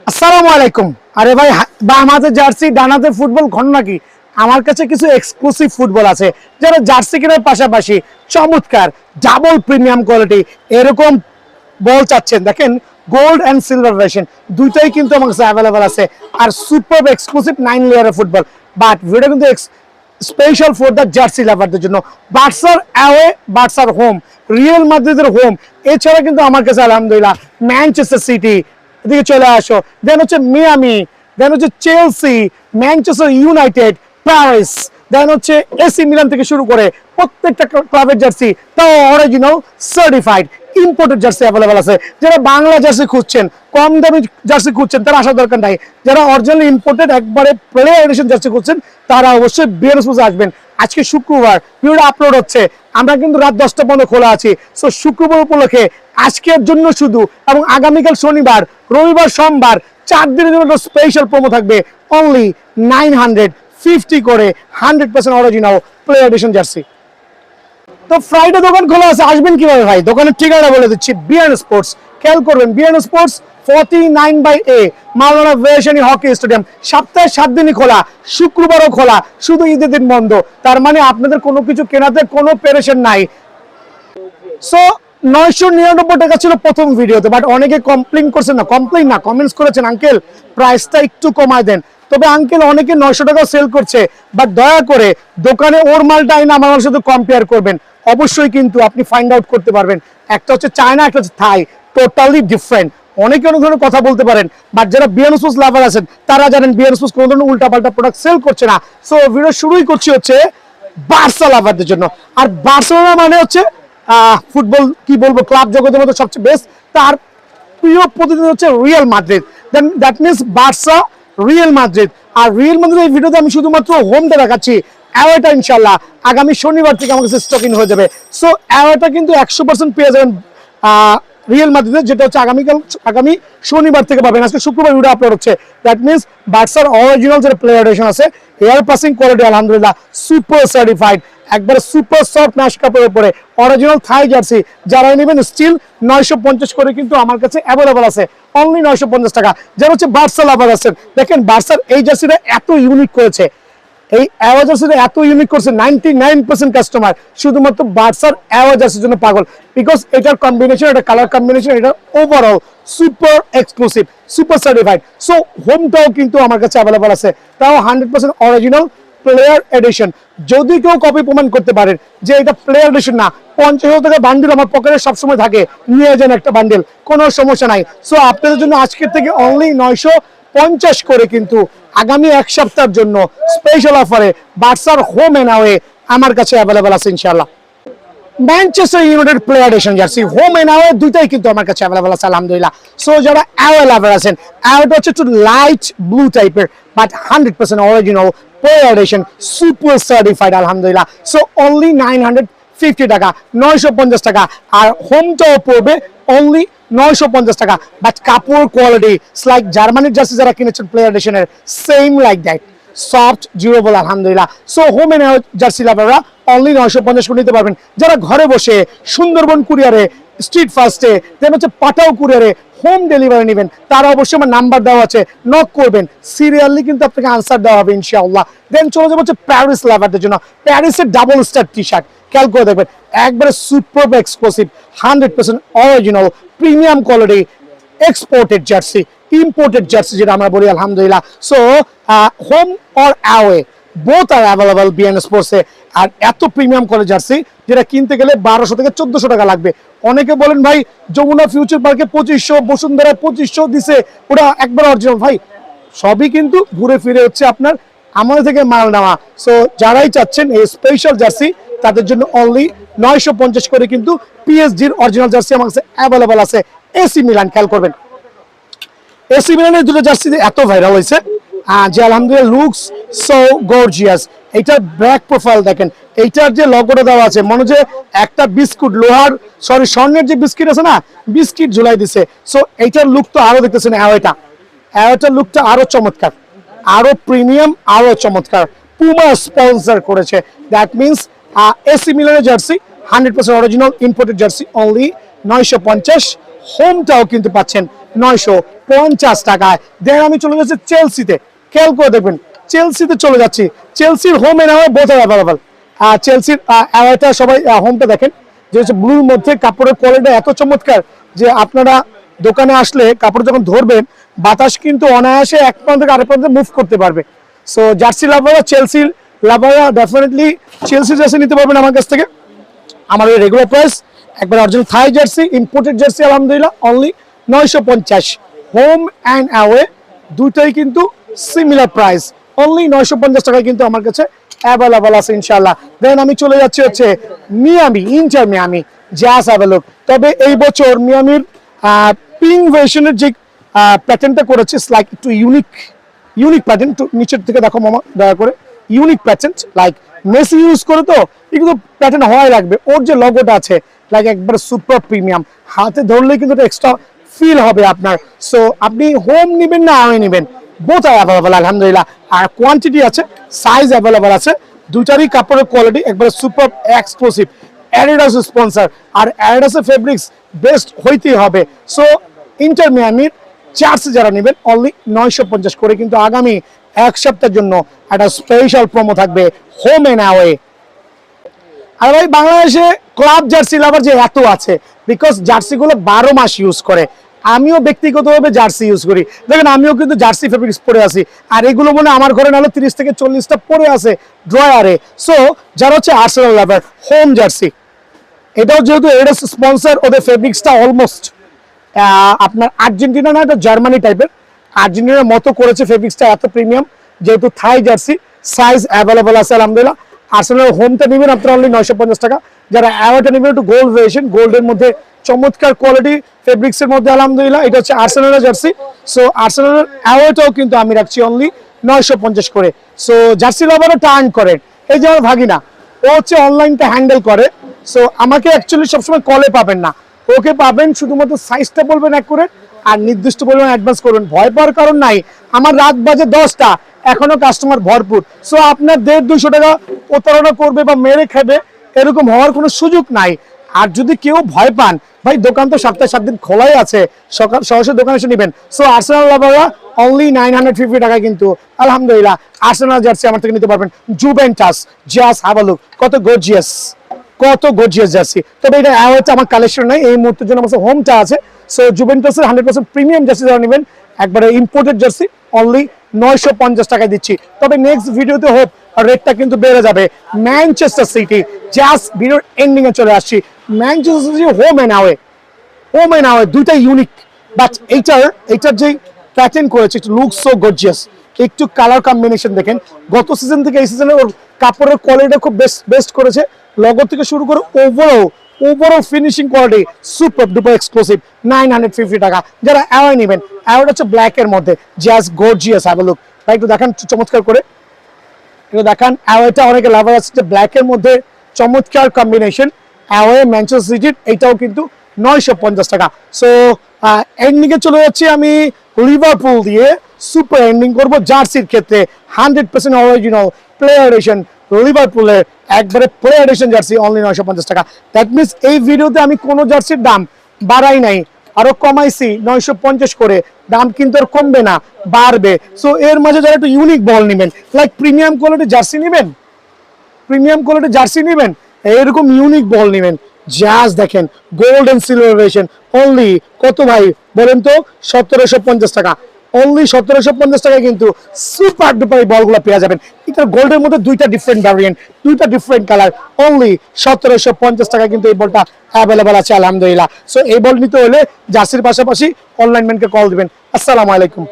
আসসালামু আলাইকুম। আরে ভাই, বাম হাতে জার্সি ডান হাতে ফুটবল ঘন নাকি? আমার কাছে কিছু এক্সক্লুসিভ ফুটবল আছে যারা জার্সি কেনার পাশাপাশি চমৎকার ডাবল প্রিমিয়াম কোয়ালিটি এরকম বল চাচ্ছেন। দেখেন, গোল্ড অ্যান্ড সিলভার ভার্সন দুইটাই কিন্তু আমার কাছে অ্যাভেলেবল আছে। আর সুপার এক্সক্লুসিভ 9 লেয়ারের ফুটবল, বাট ভিডিও কিন্তু স্পেশাল ফর দ্য জার্সি লাভারদের জন্য। বার্সার অ্যাওয়ে, বার্সার হোম, রিয়াল মাদ্রিদের হোম, এছাড়া কিন্তু আমার কাছে আলহামদুলিল্লাহ ম্যানচেস্টার সিটি, এদিকে চলে আসো, দেন হচ্ছে মিয়ামি, দেন হচ্ছে চেলসি, ম্যানচেস্টার ইউনাইটেড, প্যারিস, দেন হচ্ছে এসি মিলান থেকে শুরু করে প্রত্যেকটা ক্লাবের জার্সি, তাও original certified imported jersey available আছে। যারা বাংলা জার্সি খুঁজছেন, কম দামি জার্সি খুঁজছেন, তারা আসার দরকার নাই। যারা অরিজিনাল ইম্পোর্টেড একবারে প্লে এডিশন জার্সি খুঁজছেন, তারা অবশ্যই বিয়ারস্পোর্টসে আসবেন। আজকে শুক্রবার, ভিডিওটা আপলোড হচ্ছে, আমরা কিন্তু রাত 10টা পর্যন্ত খোলা আছি। সো শুক্রবার উপলক্ষে আজকের জন্য শুধু, এবং আগামীকাল শনিবার, রবিবার, সোমবার 4 দিনের জন্য স্পেশাল প্রোমো থাকবে। অনলি 950 করে 100% অরিজিনাল প্লে এডিশন জার্সি। তো ফ্রাইডে দোকান খোলা আছে, আসবেন কিভাবে ভাই? দোকানের ঠিকানা বলে দিচ্ছি, বিএন স্পোর্টস। খেয়াল করবেন, BN sports 49/A Maulana Bhasani hockey stadium. সপ্তাহে 7 দিনই খোলা, শুক্রবারও খোলা, শুধু ঈদের দিন বন্ধ। তার মানে আপনাদের কোনো কিছু কেনাতে কোনো পেরেশান নাই। সো 999 টাকা ছিল প্রথম ভিডিওতে, বাট অনেকে কমপ্লেন করছেন, না কমপ্লেন না, কমেন্টস করেছেন, আঙ্কেল প্রাইসটা একটু কমায় দেন। তবে আঙ্কেল অনেকে 900 টাকা সেল করছে, বাট দয়া করে দোকানে ওর মালটা আইনা আমার সাথে কম্পেয়ার করবেন। অবশ্যই কিন্তু আপনি ফাইন্ড আউট করতে পারবেন, একটা হচ্ছে চায়না, একটা হচ্ছে থাই, টোটালি ডিফারেন্ট। অনেকে অনেক ধরনের কথা বলতে পারেন, বাট যারা বিএন স্পোর্টস লাভার আছেন তারা জানেন বিএন স্পোর্টস কোনো ধরনের উল্টাপাল্টা প্রোডাক্ট সেল করছে না। সো ভিডিও শুরুই করছি হচ্ছে বার্সা লাভারদের জন্য। আর বার্সেলোনা মানে হচ্ছে ফুটবল কি বলবো, ক্লাব জগতের মধ্যে সবচেয়ে বেস্ট। তার প্রিয় প্রতিনিধি হচ্ছে Real Madrid, then that means Barca, Real Madrid. আর রিয়াল মাদ্রিদ এই ভিডিওতে আমি শুধুমাত্র হোমটা দেখাচ্ছি। অ্যাওয়েটা ইনশাল্লাহ আগামী শনিবার থেকে আমার কাছে স্টক ইন হয়ে যাবে। সো অ্যাওয়েটা কিন্তু 100% পেয়ে যাবেন রিয়াল মাদ্রিদের, যেটা হচ্ছে আগামী শনিবার থেকে পাবেন। আজকে শুক্রবার ভিডিও আপলোড হচ্ছে। দ্যাট মিনস বার্সার অরিজিনাল যে প্লেয়ার এডিশন আছে, এয়ার পাসিং কোয়ালিটি আলহামদুলিল্লাহ সুপার সার্টিফাইড, একবারে সুপার সফট ম্যাশ কাপড়ের উপরে অরিজিনাল থাই জার্সি। যারা নেবেন স্টিল 950 করে কিন্তু আমার কাছে অ্যাভেলেবল আছে, অনলি 950 টাকা। যারা হচ্ছে বার্সা লাভার আছেন, দেখেন বার্সার এই জার্সিটা এত ইউনিক করেছে, এই অ্যাওয়ে জার্সিটা এত ইউনিক করছে, 99% কাস্টমার শুধুমাত্র বার্সার অ্যাওয়ে জার্সির জন্য পাগল। বিকজ এটার কম্বিনেশন, এটা কালার কম্বিনেশন, এটা overall super exclusive, super certified. So হোমটাও কিন্তু আমার কাছে অ্যাভেলেবল আছে, তাও 100% অরিজিনাল প্লেয়ার এডিশন। যদি কেউ কপি প্রমাণ করতে পারেন যে এটা প্লেয়ার এডিশন না, 50,000 টাকা বান্ডিল আমার পকেটে সবসময় থাকে, নিয়ে যান একটা বান্ডিল, কোনো সমস্যা নাই। সো আপনাদের জন্য আজকের থেকে অনলি 950 করে কিন্তু আগামী এক সপ্তাহের জন্য স্পেশাল অফারে বার্সার হোম এন্ড অ্যাওয়ে আমার কাছে অ্যাভেলেবল আছে ইনশাআল্লাহ। Manchester United player edition jersey home and away দুইটাই কিন্তু আমার কাছে অ্যাভেলেবল আছে আলহামদুলিল্লাহ। সো যারা অ্যাওয়ে লাভার আছেন, অ্যাওয়েটা হচ্ছে একটু লাইট ব্লু টাইপের, but 100% original player addition, super certified আলহামদুলিল্লাহ। সো অনলি 950 টাকা, 950 টাকা। আর হোমটাও পড়বে অনলি 950 টাকা। বাট কাপড় কোয়ালিটি লাইক জার্মানির জার্সি যারা কিনেছেন প্লেয়ার এডিশনের, same like that, soft, durable আলহামদুলিল্লাহ। সো হোম এন্ড জার্সি লাভাররা অনলি 950 করে নিতে পারবেন। যারা ঘরে বসে সুন্দরবন কুরিয়ারে, স্ট্রিট ফার্স্টে, দেন হচ্ছে পাঠাও কুরিয়ারে হোম ডেলিভারি নেবেন, তারা অবশ্যই আমার নাম্বার দেওয়া আছে, নক করবেন, সিরিয়ালি কিন্তু আপনাকে আনসার দেওয়া হবে ইনশাআল্লাহ। দেন চলে যাবো হচ্ছে প্যারিস লাভারদের জন্য, প্যারিসের ডাবল স্টার টি শার্ট। খেয়াল করে দেখবেন, একবারে super exclusive, 100% original premium quality exported jersey, imported jersey যেটা আমরা বলি আলহামদুলিল্লাহ। So home or away both R available BN স্পোর্টসে। আর এত প্রিমিয়াম করে জার্সি যেটা কিনতে গেলে 1200 থেকে 1400 টাকা লাগবে। অনেকে বলেন ভাই যমুনা ফিউচার পার্কে 2500, বসুন্ধরা 2500 দিছে, ওটা একবার অরিজিনাল। ভাই সবই কিন্তু ঘুরে ফিরে হচ্ছে আপনার আমাদের থেকে মাল নেওয়া। সো যারাই চাচ্ছেন এই স্পেশাল জার্সি, তাদের জন্য অনলি 950 করে কিন্তু পিএসজির অরিজিনাল জার্সি আমার কাছে অ্যাভেলেবল আছে। এসি মিলান, খেয়াল করবেন, এসি মিলানের দুটো জার্সি এত ভাইরাল হয়েছে যে আলহামদুলিল্লাহ লুকস সো গর্জিয়াস। এইটার ব্যাক প্রোফাইল দেখেন, এইটার যে লগোটা দেওয়া আছে, মনে হচ্ছে একটা বিস্কুট, লোহার স্বর্ণের যে বিস্কিট আছে না, বিস্কিট ঝুলাই দিছে। সো এইটার লুক তো আরো দেখতেছেন, অ্যাওয়েটার লুকটা আরো চমৎকার, আরো প্রিমিয়াম, আরো চমৎকার। পুমা স্পন্সর করেছে, দ্যাট মিনস এসি মিলানের jersey 100% original imported jersey only 950। হোমটাও কিন্তু পাচ্ছেন 950 টাকায়। দেন আমি চলে যাচ্ছি চেলসিতে, খেয়াল করে দেখবেন চেলসিতে চলে যাচ্ছি। চেলসির home and away both R available. চেলসির অ্যাওয়েটা সবাই হোমটা দেখেন, যে হচ্ছে ব্লুর মধ্যে কাপড়ের কোয়ালিটি এত চমৎকার যে আপনারা দোকানে আসলে কাপড় যখন ধরবেন বাতাস কিন্তু অনায়াসে এক প্রান্ত থেকে আরেক প্রান্তে মুভ করতে পারবে। সো জার্সি লাভাররা, চেলসির লাভাররা ডেফিনেটলি চেলসি জার্সি নিতে পারবেন আমার কাছ থেকে। আমার ওই রেগুলার প্রাইস একবার অরিজিনাল থাই জার্সি, ইম্পোর্টেড জার্সি আলহামদুলিল্লাহ অনলি 950। হোম অ্যান্ড অ্যাওয়ে দুইটাই কিন্তু সিমিলার প্রাইস, অনলি 950 টাকায় কিন্তু আমার কাছে অ্যাভেলেবল আছে ইনশাআল্লাহ। দেন আমি চলে যাচ্ছি হচ্ছে Miami, inter Miami, just have a look. তবে এই বছর মিয়ামির পিঙ্ক ভার্সনের যে প্যাটার্নটা করেছে লাইক একটু ইউনিক প্যাটার্ন। একটু নিচের থেকে দেখো মামা দয়া করে, unique pattern like Messi use করে, তো এগুলো প্যাটার্ন হওয়াই লাগবে। ওর যে লগোটা আছে লাইক একবার সুপার প্রিমিয়াম, হাতে ধরলেই কিন্তু এক্সট্রা ফিল হবে আপনার। সো আপনি হোম নেবেন না আওয়ে নেবেন, বোথ আর অ্যাভেলেবল আলহামদুলিল্লাহ। আর কোয়ান্টিটি আছে, সাইজ অ্যাভেলেবল আছে, দুটারই কাপড়ের কোয়ালিটি একবার সুপার এক্সক্লুসিভ। অ্যাডিডাস স্পন্সর, আর অ্যাডিডাসের ফেব্রিক্স বেস্ট হইতেই হবে। সো ইন্টার মিয়ামির জার্সি যারা নেবেন অনলি 950 করে, কিন্তু আগামী এক সপ্তাহের জন্য একটা স্পেশাল প্রোমো থাকবে হোম এন্ড অ্যাওয়ে। আর ভাই বাংলাদেশে ক্লাব জার্সি লাভার যে এত আছে, বিকজ জার্সিগুলো 12 মাস ইউজ করে। আমিও ব্যক্তিগতভাবে জার্সি ইউজ করি, দেখেন আমিও কিন্তু জার্সি ফেব্রিক্স পরে আছি, আর এগুলো মনে আমার ঘরে নাহলে 30 থেকে 40টা পরে আছে ড্রয়ারে। সো যারা হচ্ছে আর্সেনাল লাভার, হোম জার্সি, এটাও যেহেতু এটা স্পন্সর, ওদের ফেব্রিক্সটা অলমোস্ট আপনার আর্জেন্টিনা না, এটা জার্মানি টাইপের, আর্জেন্টিনার মতো করেছে ফেব্রিক্সটা, এত প্রিমিয়াম। যেহেতু থাই জার্সি, সাইজ অ্যাভেলেবল আছে আলহামদুলিল্লাহ। আর্সেনাল হোমটা নেবেন আপনারা অনলি 950 টাকা। যারা অ্যাওয়েটা নেবেন একটু গোল্ড ভেরিয়েশন, গোল্ডের মধ্যে চমৎকার কোয়ালিটি ফেব্রিক্সের মধ্যে আলহামদুলিল্লাহ। এটা হচ্ছে আর্সেনালের জার্সি। সো আর্সেনালের অ্যাওয়েটাও কিন্তু আমি রাখছি অনলি 950 করে। সো জার্সি লাভারও টার্ন করেন, এই যে আমার ভাগিনা, ও হচ্ছে অনলাইনটা হ্যান্ডেল করে। সো আমাকে অ্যাকচুয়ালি সবসময় কলে পাবেন না, ওকে পাবেন শুধুমাত্র সাইজটা বলবেন এক করে আর নির্দিষ্ট পরিমাণ অ্যাডভান্স করবেন। ভয় পাওয়ার কারণ নাই, আমার রাত বাজে 10টা, এখনো কাস্টমার ভরপুর। সো আপনার 150-200 টাকা প্রতারণা করবে বা মেরে খাবে এরকম হওয়ার কোনো সুযোগ নাই। আর যদি কেউ ভয় পান, ভাই দোকান তো সপ্তাহে 7 দিন খোলাই আছে, সকাল সরাসরি দোকানে এসে নেবেন। সো আর্সেনাল লাভাররা অনলি 950 টাকায় কিন্তু আলহামদুলিল্লাহ আর্সেনাল জার্সি আমার থেকে নিতে পারবেন। Juventus, just have a look, কত গর্জিয়াস, কত গর্জিয়াস জার্সি। তবে এটা অ্যাওয়েটা আমার কালেকশন নাই এই মুহূর্তের জন্য, আমার হোমটা আছে। সো জুভেন্টাসের 100% প্রিমিয়াম জার্সি যারা নেবেন, একবারে ইম্পোর্টেড জার্সি অনলি 950 টাকায় দিচ্ছি। তবে নেক্সট ভিডিওতে হোপ রেটটা কিন্তু বেড়ে যাবে। ম্যানচেস্টার সিটি, জাস্ট ভিডিওর এন্ডিং এ চলে আসছি। Manchester City home and away দুইটা ইউনিক, বাট এইটার যে প্যাটার্ন করেছে একটু লুক সো গর্জিয়াস। একটু কালার কম্বিনেশন দেখেন, গত সিজন থেকে এই সিজনে ওর কাপড়ের কোয়ালিটি খুব বেস্ট করেছে। লগো থেকে শুরু করে overall finishing quality super duper exclusive. 950 টাকা। যারা অ্যাওয়ে নেবেন, অ্যাওয়েটা হচ্ছে ব্ল্যাক এর মধ্যে, just gorgeous. Have a look, তাই একটু দেখান চমৎকার করে, একটু দেখান। অ্যাওয়েটা অনেকে লাভার আছে যে ব্ল্যাক এর মধ্যে চমৎকার কম্বিনেশন। অ্যাওয়ে ম্যানচেস্টার সিটির এইটাও কিন্তু 950 টাকা। সো এন্ডিংয়ে চলে যাচ্ছি আমি লিভারপুল দিয়ে, সুপার এন্ডিং করবো জার্সির ক্ষেত্রে 100% অরিজিনাল প্লেয়ার এডিশন লিভারপুলের একবারে প্লেয়ার এডিশন জার্সি অনলি 950 টাকা। দ্যাট মিনস এই ভিডিওতে আমি কোনো জার্সির দাম বাড়াই নাই, আরো কমাইছি 950 করে, দাম কিন্তু আর কমবে না, বাড়বে। সো এর মাঝে যারা একটু ইউনিক বল নেবেন, লাইক প্রিমিয়াম কোয়ালিটি জার্সি নেবেন, এরকম ইউনিক বল নেবেন, জাস্ট দেখেন gold and silver variation only কত ভাই বলেন তো, 1750 টাকা। অনলি 1750 টাকায় কিন্তু সুপার ডুপার এই বলগুলো পেয়ে যাবেন। এটা গোল্ডের মধ্যে দুইটা ডিফারেন্ট ভ্যারিয়েন্ট, দুইটা ডিফারেন্ট কালার, অনলি 1750 টাকায় কিন্তু এই বলটা অ্যাভেলেবল আছে আলহামদুলিল্লাহ। সো এই বল নিতে হলে জার্সির পাশাপাশি অনলাইন ম্যানকে কল দিবেন। আসসালামু আলাইকুম।